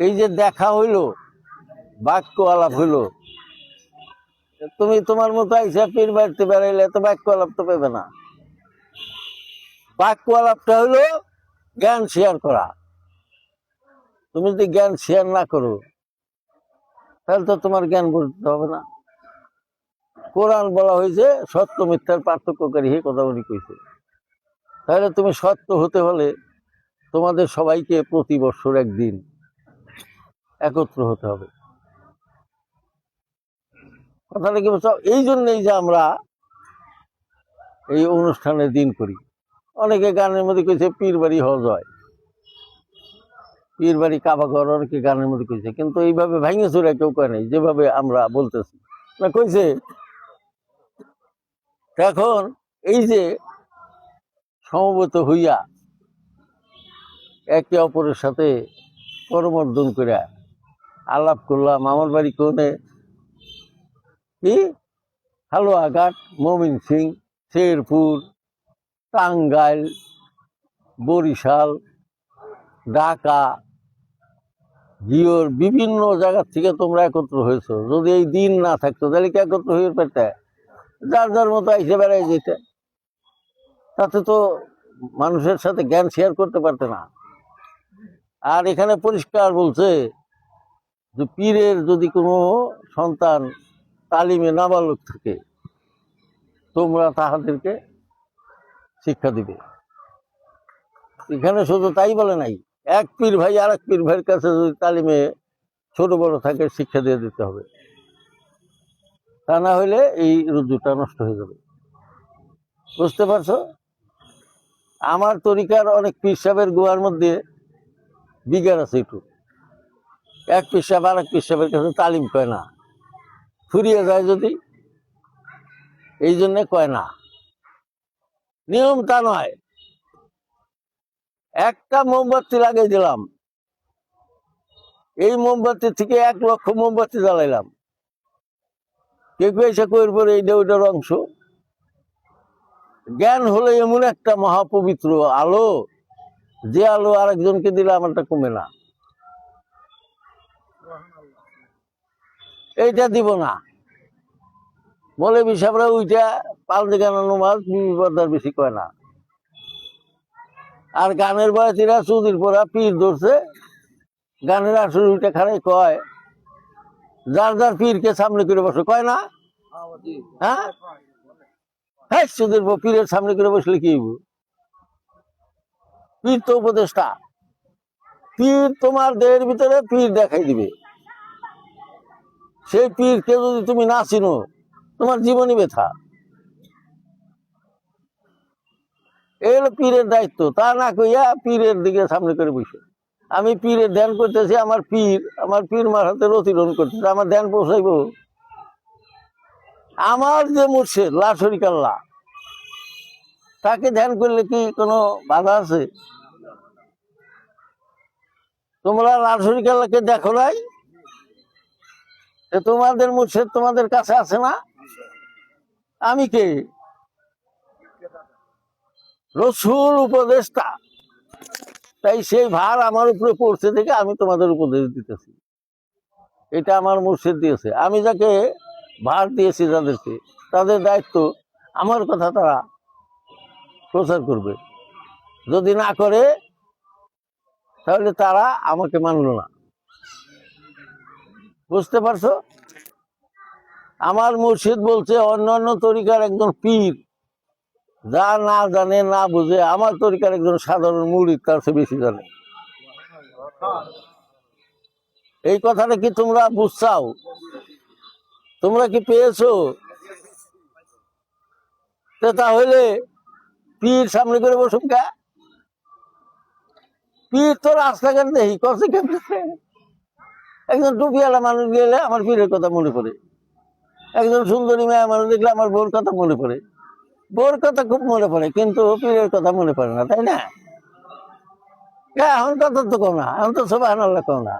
এই যে দেখা হইলো, বাক্য আলাপ হইলো, তুমি তোমার মতো আইসা পীর বাড়িতে বেড়াইলে তো বাক্য আলাপ তো পেবে না। বাক্য আলাপটা হইলো জ্ঞান শেয়ার করা। তুমি যদি জ্ঞান শেয়ার না করো তাহলে তো তোমার জ্ঞান বুঝতে হবে না। কোরআন বলা হয়েছে সত্য মিথ্যার পার্থক্যকারী হে কথা বলি কইছে। তাহলে তুমি সত্য হতে হলে তোমাদের সবাইকে প্রতি বছর একদিন একত্র হতে হবে। কথাটা কি বুঝছো? এই জন্যই যে আমরা এই অনুষ্ঠানের দিন করি। অনেকে গানের মধ্যে কইছে পীর বাড়ি হজ হয়, পীর বাড়ি কাবা ঘর, অনেকে গানের মধ্যে কইছে, কিন্তু এইভাবে ভাঙে চুরে কেউ কয় নাই যেভাবে আমরা বলতেছি না কইছে। এখন এই যে সমবেত হইয়া একে অপরের সাথে করমর্দন করে আলাপ করলাম, আমার বাড়ি কোনে কি হালুয়াঘাট, মমিন সিং, শেরপুর, টাঙ্গাইল, বরিশাল, ঢাকা, জিওর বিভিন্ন জায়গা থেকে তোমরা একত্র হয়েছো। যদি এই দিন না থাকতো তাহলে কি একত্র হয়ে পেতে? যার যার মতো আইসে বেড়াই যেতে, তাতে তো মানুষের সাথে জ্ঞান শেয়ার করতে পারতে না। আর এখানে পরিষ্কার বলছে যে পীরের যদি কোনো সন্তান তালিমে নাবালক থাকে তোমরা তাহাদেরকে শিক্ষা দিবে। এখানে শুধু তাই বলে নাই, এক পীর ভাই আর এক পীর ভাইয়ের কাছে যদি তালিমে ছোট বড় থাকে শিক্ষা দিয়ে দিতে হবে, তা না হইলে এই রুজুটা নষ্ট হয়ে যাবে। বুঝতে পারছো? আমার তরিকার অনেক পীর সাহেবের গুহার মধ্যে বিগার আছে একটু। এক পীর সাহেব আর এক পীর সাহেবের কাছে তালিম কয় না, ফুরিয়ে যায় যদি, এই জন্যে কয় না। নিয়ম তা নয়। একটা মোমবাতি লাগিয়ে দিলাম, এই মোমবাতি থেকে 1,00,000 মোমবাতি জ্বালাইলাম, কেউ এসে কইর পরে এইটা ওইটার অংশ। জ্ঞান হলো এমন একটা মহাপবিত্র আলো, যে আলো আরেকজনকে দিলে আমারটা কমে না। এইটা দিব না বলে বিষাবরা ওইটা পাল্টে গানানো মাছ বিপদার বেশি কয় না। আর গানের বয়সীরা চুদির পরা পীর ধরছে, গানের আসলে ওইটা খারাই কয় যার যার পীরকে সামনে করে বসে, কয় না? হ্যাঁ হ্যাঁ, চুদির পীরের সামনে করে বসলে কি হইব? পীর তো উপদেষ্টা। পীর তোমার দেহের ভিতরে পীর দেখাই দিবে। সেই পীরকে যদি তুমি না চিনো তোমার জীবনই ব্যথা। এই হলো পীরের দায়িত্ব। তা না কইয়া পীরের দিকে সামনে করে বসে আমি পীরের ধ্যান করতেছি, আমার পীর মার হাতে রতিরণ করতেছে, আমার ধ্যান পৌঁছাইব? আমার যে মুর্শিদ লা শরীকা আল্লাহ, তাকে ধ্যান করলে কি কোনো বাধা আছে? তোমরা লা শরীকা আল্লাহকে দেখো নাই? তোমাদের মুর্শিদ তোমাদের কাছে আছে না? আমি কে? রসুল উপদেষ্টা। তাই সেই ভার আমার উপরে পড়ছে থেকে আমি তোমাদের উপদেশ দিতেছি। এটা আমার মুর্শিদ দিয়েছে। আমি যাকে ভার দিয়েছি যাদেরকে, তাদের দায়িত্ব আমার কথা তারা প্রচার করবে। যদি না করে তাহলে তারা আমাকে মানল না। বুঝতে পারছো? আমার মুর্শিদ বলছে অন্যান্য তরিকার একজন পীর যা না জানে না বুঝে, আমার তরিকার একজন সাধারণ মুরিদ তার চেয়ে বেশি জানে। এই কথাটা কি তোমরা বুঝছাও? তোমরা কি পেয়েছো? তাহলে পীর সামনে করে বসুন কে? পীর তো রাস্তাঘাট দেখি কষ্ট কেমন। একজন টুপিওয়ালা মানুষ গেলে আমার পীরের কথা মনে পড়ে, একজন সুন্দরী মেয়ে মানুষ দেখলে আমার বোর কথা মনে পড়ে। বোর কথা খুব মনে পড়ে, কিন্তু পীরের কথা মনে পড়ে না, তাই না? এখন কথা তো কো না, এখন তো সুবহানাল্লাহ কও না।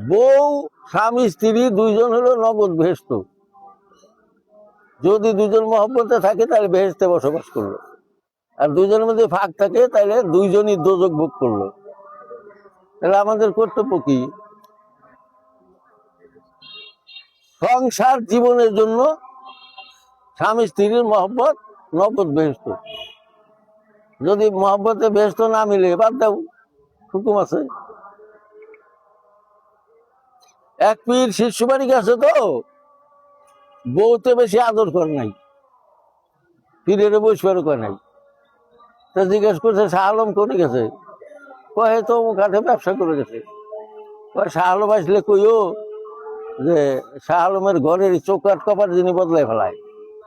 বউ স্বামী স্ত্রী দুইজন হলো নগদ বেহেশত। যদি দুজন মহব্বতে থাকে তাহলে বেহেশতে বসবাস করলো। আর দুইজনের মধ্যে ফাঁক থাকে, তাইলে দুইজনই দোজক ভোগ করলো। তাহলে আমাদের কর্তব্য কি? সংসার জীবনের জন্য স্বামী স্ত্রীর মহব্বত নগদ বেহেশত। যদি মহব্বতে বেহেশত না মিলে বাদ দাও, হুকুম আছে। এক পীর শিষ্য বাড়ি গেছে, তো বউতে বেশি আদর করে নাই, পীরের বসবারও করে নাই। তা জিজ্ঞেস করছে শাহ আলম কোনে গেছে? কয়ে তো কাঠে ব্যবসা করে গেছে। শাহ আলম আসলে কইও যে শাহ আলমের ঘরের চৌকাট কপার যিনি বদলাই ফেলায়,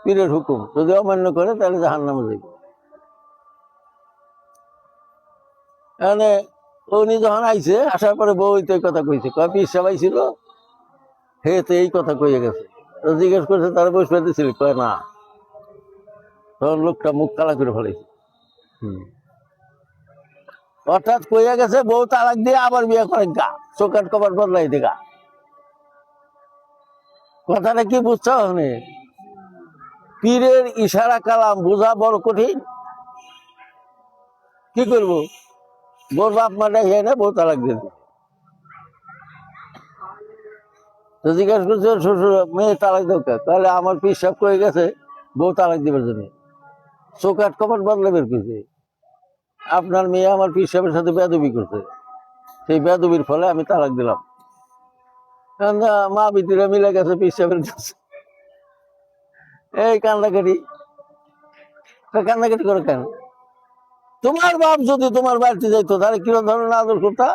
পীরের হুকুম যদি অমান্য করে তাহলে জাহান্নামে যাবে। মানে উনি যখন আইছে, আসার পরে বউ তো এই কথা কইছে, কয় পীর সাহেব আইছিল, হে তো এই কথা কইয়া গেছে। তো জিজ্ঞেস করছে তারা বসবে দিছিল, কয় না। তখন লোকটা মুখ কালা করে ফেলেছে। অর্থাৎ কইয়া গেছে বউ তালাক দিয়ে আবার বিয়ে করে গা, চৌকাট কপার বদলাই দিগা। কথাটা কি বুঝছো? পীরের ইশারা কালাম বোঝা বড় কঠিন। কি করবো? বোর বাপ মা দেখে না, বউ তালাক দিয়ে দিল। তো জিজ্ঞাসা করছে শ্বশুর মেয়ে তালাক দেও কে? তাহলে আমার পীর সাহেব কয়ে গেছে বউ তালাক দিবার জন্য। চৌকাট কপাট বদলে বের করছে। আপনার মেয়ে আমার পীর সাহেবের সাথে বেয়াদবি করছে, সেই বেয়াদবির ফলে আমি তালাক দিলাম। মা বিটিরা মিলে গেছে পীর সাহেবের কাছে, এই কান্দাকাটি। কান্দাকাটি করে কেন? তোমার বাপ যদি তোমার বাড়িতে যাইতো তাহলে কিরকম ধরনের আদর করতা?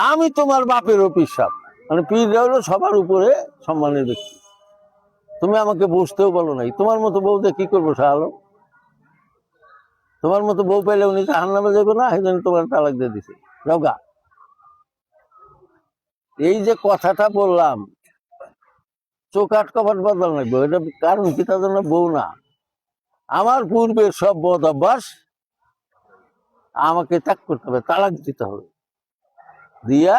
আমি তোমার বাপেরও পীর সাহেব, মানে পীর হলো সবার উপরে সম্মানের ব্যক্তি। তুমি আমাকে বসতেও বলো নাই। তোমার মতো বউতে কি করবো শাহ আলম? তোমার মতো বউ পেলে উনি জাহান্নামে যাবে না, সেই জন্য তোমার তালাক দিয়ে দিছে, যাও গা। এই যে কথাটা বললাম, চৌকাট কপাট বদল লাগবে, এটা কারণ কি? তার জন্য বউ না, আমার পূর্বের সব বদ অভ্যাস আমাকে ত্যাগ করতে হবে, তালাক দিতে হবে। দিয়া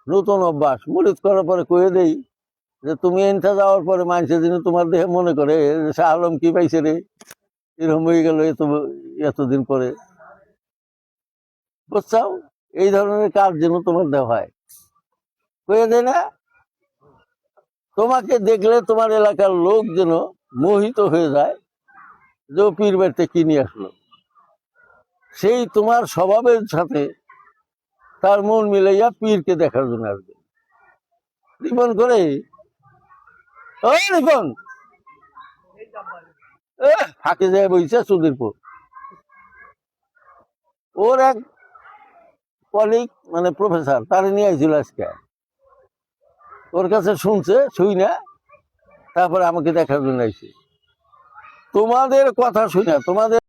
নতুন অভ্যাস মুরিদ করার পরে কয়ে দেই যে তুমি এনটা যাওয়ার পরে মানুষের জন্য তোমার দেহে মনে করে শাহ আলম কি পাইছে রে, এরকম হয়ে গেল এতদিন পরে। বুঝছাও? এই ধরনের কাজ যেন তোমার দেওয়া হয়, কয়ে দেয় না? তোমাকে দেখলে তোমার এলাকার লোক যেন মোহিত হয়ে যায় যে পীর বাড়িতে কি নিয়ে আসলো। সেই তোমার স্বভাবের সাথে তার মন মিলাইয়া পীরকে দেখার জন্য আসবে। রিপন করে, ও রিপন ফাঁকে যায় বইছে সুদীরপুর। ওর এক কলিগ মানে প্রফেসর, তারে নিয়ে আইছিল আজকে। ওর কাছে শুনছে, শুই না, তারপরে আমাকে দেখার জন্য আইছে। তোমাদের কথা শুনে, তোমাদের